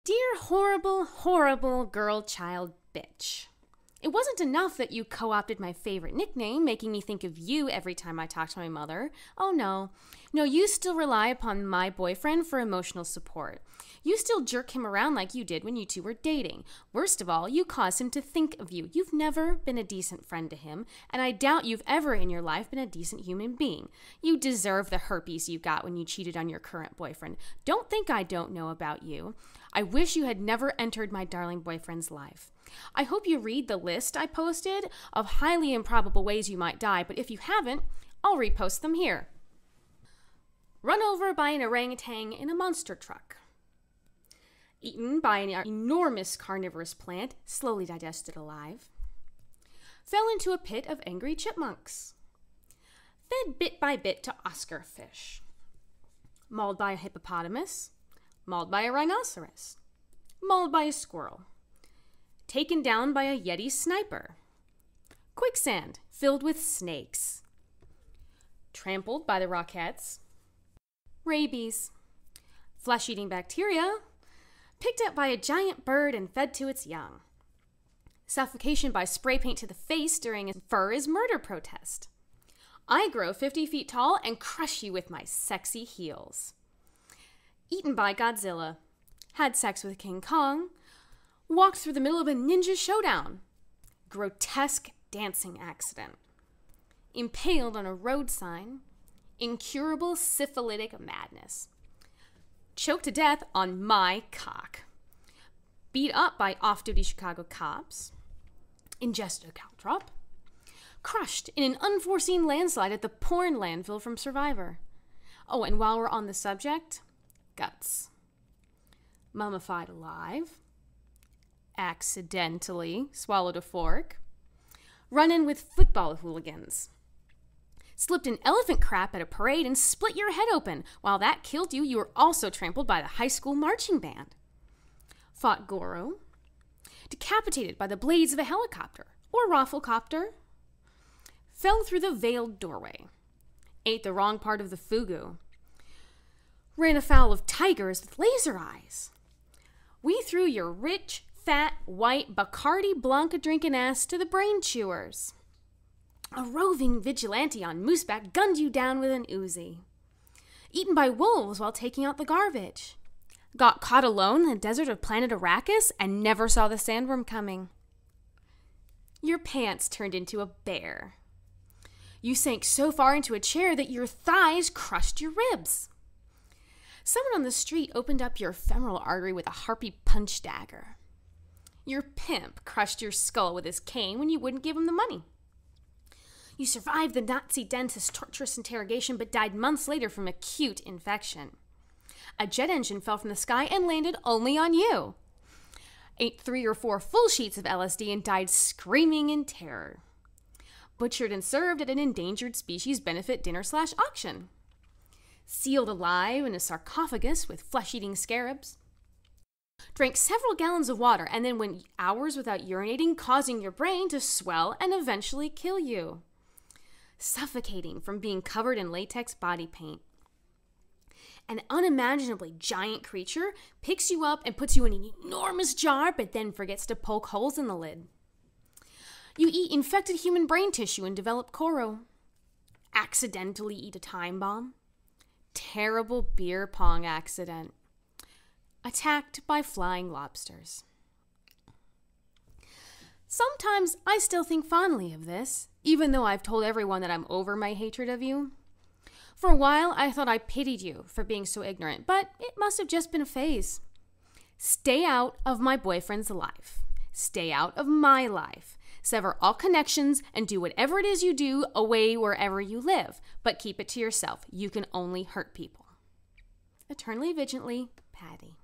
Dear horrible, horrible girl child bitch. It wasn't enough that you co-opted my favorite nickname, making me think of you every time I talk to my mother. Oh no. No, you still rely upon my boyfriend for emotional support. You still jerk him around like you did when you two were dating. Worst of all, you cause him to think of you. You've never been a decent friend to him, and I doubt you've ever in your life been a decent human being. You deserve the herpes you got when you cheated on your current boyfriend. Don't think I don't know about you. I wish you had never entered my darling boyfriend's life. I hope you read the list I posted of highly improbable ways you might die, but if you haven't, I'll repost them here. Run over by an orangutan in a monster truck. Eaten by an enormous carnivorous plant, slowly digested alive. Fell into a pit of angry chipmunks. Fed bit by bit to Oscar fish. Mauled by a hippopotamus. Mauled by a rhinoceros. Mauled by a squirrel. Taken down by a Yeti sniper. Quicksand filled with snakes. Trampled by the Rockettes. Rabies. Flesh-eating bacteria. Picked up by a giant bird and fed to its young. Suffocation by spray paint to the face during a fur is murder protest. I grow 50 feet tall and crush you with my sexy heels. Eaten by Godzilla. Had sex with King Kong. Walked through the middle of a ninja showdown. Grotesque dancing accident. Impaled on a road sign. Incurable syphilitic madness. Choked to death on my cock. Beat up by off-duty Chicago cops. Ingested a caltrop. Crushed in an unforeseen landslide at the porn landfill from Survivor. Oh, and while we're on the subject, guts. Mummified alive. Accidentally swallowed a fork. Run in with football hooligans. Slipped an elephant crap at a parade and split your head open. While that killed you, you were also trampled by the high school marching band. Fought Goro. Decapitated by the blades of a helicopter or rafflecopter. Fell through the veiled doorway. Ate the wrong part of the fugu. Ran afoul of tigers with laser eyes. We threw your rich, fat, white Bacardi Blanca drinking ass to the brain chewers. A roving vigilante on mooseback gunned you down with an Uzi. Eaten by wolves while taking out the garbage. Got caught alone in the desert of planet Arrakis and never saw the sandworm coming. Your pants turned into a bear. You sank so far into a chair that your thighs crushed your ribs. Someone on the street opened up your femoral artery with a harpy punch dagger. Your pimp crushed your skull with his cane when you wouldn't give him the money. You survived the Nazi dentist's torturous interrogation but died months later from acute infection. A jet engine fell from the sky and landed only on you. Ate 3 or 4 full sheets of LSD and died screaming in terror. Butchered and served at an endangered species benefit dinner/auction. Sealed alive in a sarcophagus with flesh-eating scarabs. Drank several gallons of water and then went hours without urinating, causing your brain to swell and eventually kill you. Suffocating from being covered in latex body paint. An unimaginably giant creature picks you up and puts you in an enormous jar, but then forgets to poke holes in the lid. You eat infected human brain tissue and develop Koro. Accidentally eat a time bomb. Terrible beer pong accident. Attacked by flying lobsters. Sometimes I still think fondly of this, even though I've told everyone that I'm over my hatred of you. For a while, I thought I pitied you for being so ignorant, but it must have just been a phase. Stay out of my boyfriend's life. Stay out of my life. Sever all connections and do whatever it is you do away wherever you live, but keep it to yourself. You can only hurt people. Eternally vigilantly, Patty.